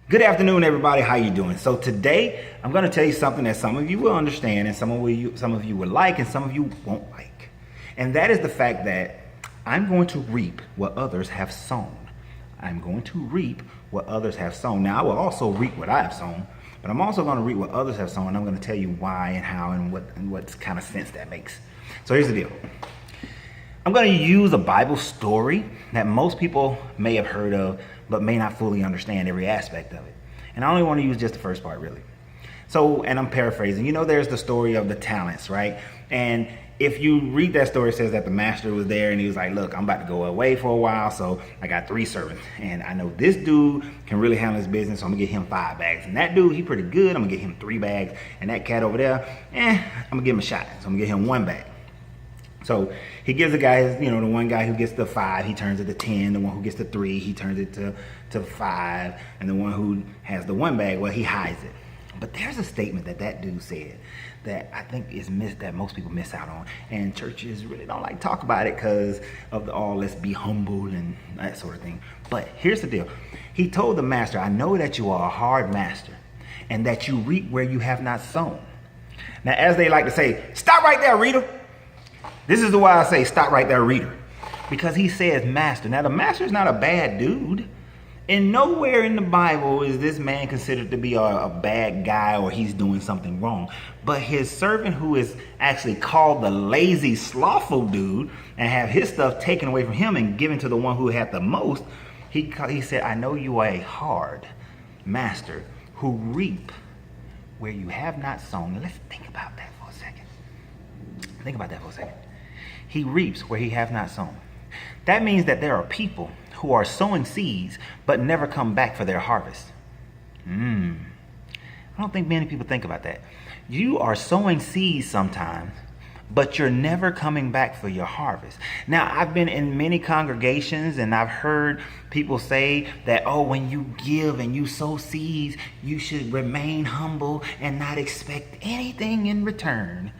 Good afternoon, everybody. How you doing? So today, I'm going to tell you something that some of you will understand, and some of you will like, and some of you won't like. And that is the fact that I'm going to reap what others have sown. I'm going to reap what others have sown. Now, I will also reap what I have sown, but I'm also going to reap what others have sown. And I'm going to tell you why and how and what kind of sense that makes. So here's the deal. I'm going to use a Bible story that most people may have heard of, but may not fully understand every aspect of it. And I only want to use just the first part, really. So, and I'm paraphrasing. You know, there's the story of the talents, right? And if you read that story, it says that the master was there and he was like, look, I'm about to go away for a while, so I got 3 servants. And I know this dude can really handle his business, so I'm going to get him 5 bags. And that dude, he pretty good. I'm going to get him 3 bags. And that cat over there, I'm going to give him a shot. So I'm going to get him 1 bag. So he gives the guy, the one guy who gets the 5, he turns it to 10. The one who gets the 3, he turns it to 5. And the one who has the 1 bag, well, he hides it. But there's a statement that dude said that I think is that most people miss out on. And churches really don't like to talk about it because of let's be humble and that sort of thing. But here's the deal. He told the master, I know that you are a hard master and that you reap where you have not sown. Now, as they like to say, stop right there, reader. This is why I say stop right there, reader. Because he says master. Now, the master is not a bad dude. And nowhere in the Bible is this man considered to be a bad guy or he's doing something wrong. But his servant, who is actually called the lazy, slothful dude, and have his stuff taken away from him and given to the one who had the most, he said, I know you are a hard master who reap where you have not sown. Now, let's think about that for a second. Think about that for a second. He reaps where he have not sown. That means that there are people who are sowing seeds but never come back for their harvest. I don't think many people think about that. You are sowing seeds sometimes, but you're never coming back for your harvest. Now, I've been in many congregations and I've heard people say that, when you give and you sow seeds, you should remain humble and not expect anything in return.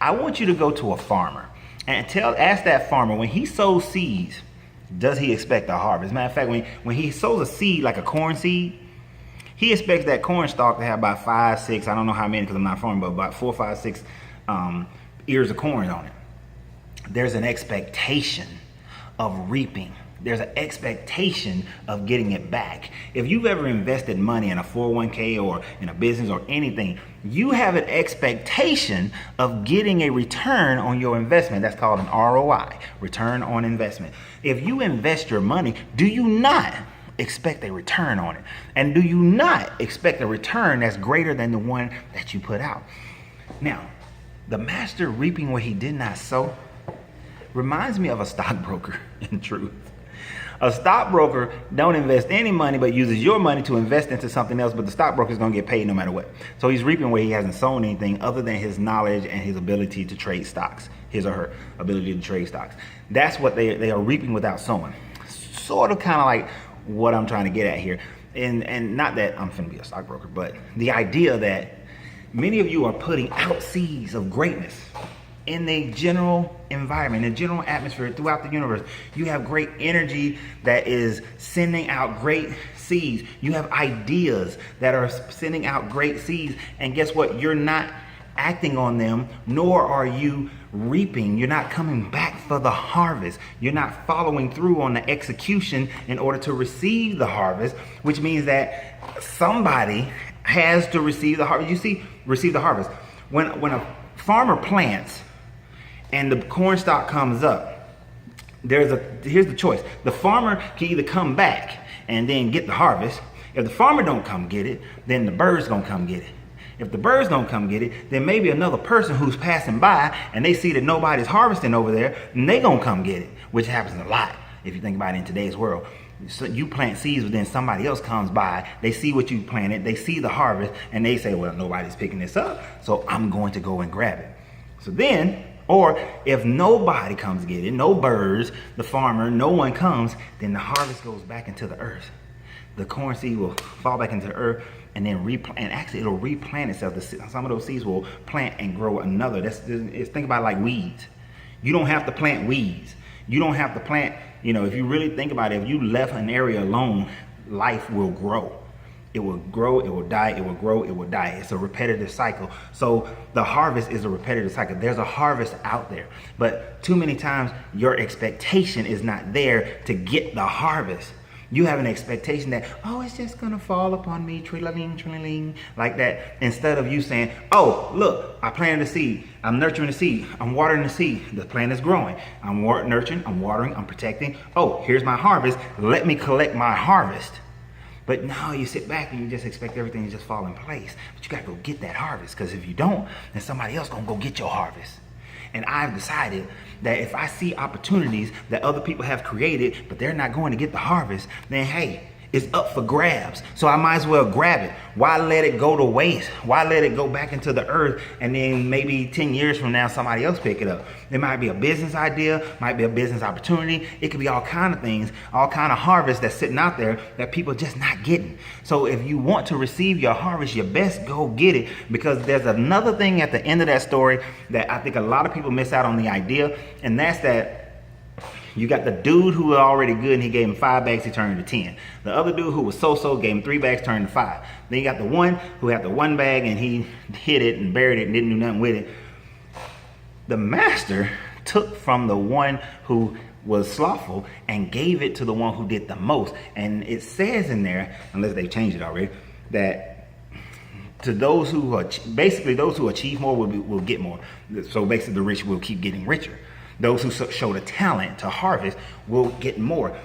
I want you to go to a farmer and ask that farmer, when he sows seeds, does he expect a harvest? Matter of fact, when he sows a seed, like a corn seed, he expects that corn stalk to have about 5, 6, I don't know how many because I'm not farming, but about 4, 5, 6 ears of corn on it. There's an expectation of reaping. There's an expectation of getting it back. If you've ever invested money in a 401k or in a business or anything, you have an expectation of getting a return on your investment. That's called an ROI, return on investment. If you invest your money, do you not expect a return on it? And do you not expect a return that's greater than the one that you put out? Now, the master reaping where he did not sow reminds me of a stockbroker in truth. A stockbroker don't invest any money but uses your money to invest into something else, but the stockbroker is going to get paid no matter what. So he's reaping where he hasn't sown anything other than his knowledge and his ability to trade stocks, his or her ability to trade stocks. That's what they are reaping without sowing. Sort of kind of like what I'm trying to get at here. And not that I'm finna be a stockbroker, but the idea that many of you are putting out seeds of greatness in the general environment, in the general atmosphere throughout the universe. You have great energy that is sending out great seeds. You have ideas that are sending out great seeds. And guess what? You're not acting on them, nor are you reaping. You're not coming back for the harvest. You're not following through on the execution in order to receive the harvest, which means that somebody has to receive the harvest. You see, receive the harvest. When a farmer plants, and the corn stalk comes up, here's the choice. The farmer can either come back and then get the harvest. If the farmer don't come get it, then the birds gonna come get it. If the birds don't come get it, then maybe another person who's passing by and they see that nobody's harvesting over there, and they gonna come get it, which happens a lot if you think about it in today's world. So you plant seeds, but then somebody else comes by, they see what you planted, they see the harvest, and they say, well, nobody's picking this up, so I'm going to go and grab it. So then, or if nobody comes get it, no birds, the farmer, no one comes, then the harvest goes back into the earth. The corn seed will fall back into the earth and then replant, and actually it'll replant itself. Some of those seeds will plant and grow another. Think about it like weeds. You don't have to plant weeds. You don't have to plant, if you really think about it, if you left an area alone, life will grow. It will grow, it will die, it will grow, it will die. It's a repetitive cycle. So the harvest is a repetitive cycle. There's a harvest out there, but too many times your expectation is not there to get the harvest. You have an expectation that, oh, it's just gonna fall upon me, trillaling, trillaling, like that. Instead of you saying, oh, look, I planted the seed. I'm nurturing the seed. I'm watering the seed. The plant is growing. I'm nurturing, I'm watering, I'm protecting. Oh, here's my harvest. Let me collect my harvest. But now you sit back and you just expect everything to just fall in place. But you gotta go get that harvest, because if you don't, then somebody else gonna go get your harvest. And I've decided that if I see opportunities that other people have created, but they're not going to get the harvest, then hey, it's up for grabs. So I might as well grab it. Why let it go to waste? Why let it go back into the earth and then maybe 10 years from now somebody else pick it up? It might be a business idea, might be a business opportunity. It could be all kind of things, all kind of harvest that's sitting out there that people are just not getting. So if you want to receive your harvest, you best go get it, because there's another thing at the end of that story that I think a lot of people miss out on the idea, and that's that you got the dude who was already good and he gave him 5 bags, he turned into 10. The other dude who was so-so gave him 3 bags, turned to 5. Then you got the one who had the 1 bag and he hid it and buried it and didn't do nothing with it. The master took from the one who was slothful and gave it to the one who did the most. And it says in there, unless they've changed it already, that to those who are basically those who achieve more will get more. So basically the rich will keep getting richer. Those who show the talent to harvest will get more.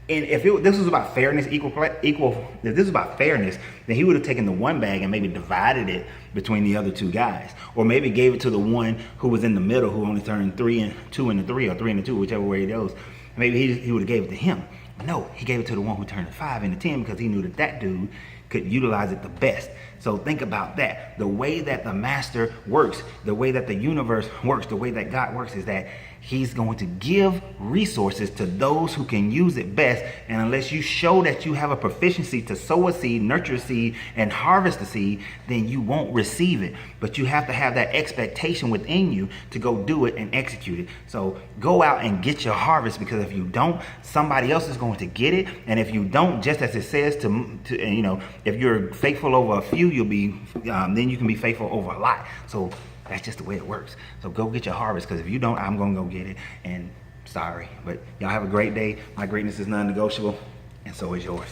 And if this was about fairness, if this was about fairness, then he would have taken the 1 bag and maybe divided it between the other 2 guys, or maybe gave it to the one who was in the middle, who only turned 3 and 2 into 3, or 3 into 2, whichever way it goes. Maybe he would have gave it to him. But no, he gave it to the one who turned 5 into 10, because he knew that dude could utilize it the best. So think about that. The way that the master works, the way that the universe works, the way that God works is that he's going to give resources to those who can use it best. And unless you show that you have a proficiency to sow a seed, nurture a seed, and harvest a seed, then you won't receive it. But you have to have that expectation within you to go do it and execute it. So go out and get your harvest, because if you don't, somebody else is going to get it. And if you don't, just as it says if you're faithful over a few, you'll be then you can be faithful over a lot. So that's just the way it works. So go get your harvest, because if you don't, I'm gonna go get it. And sorry, but y'all have a great day. My greatness is non-negotiable, and so is yours.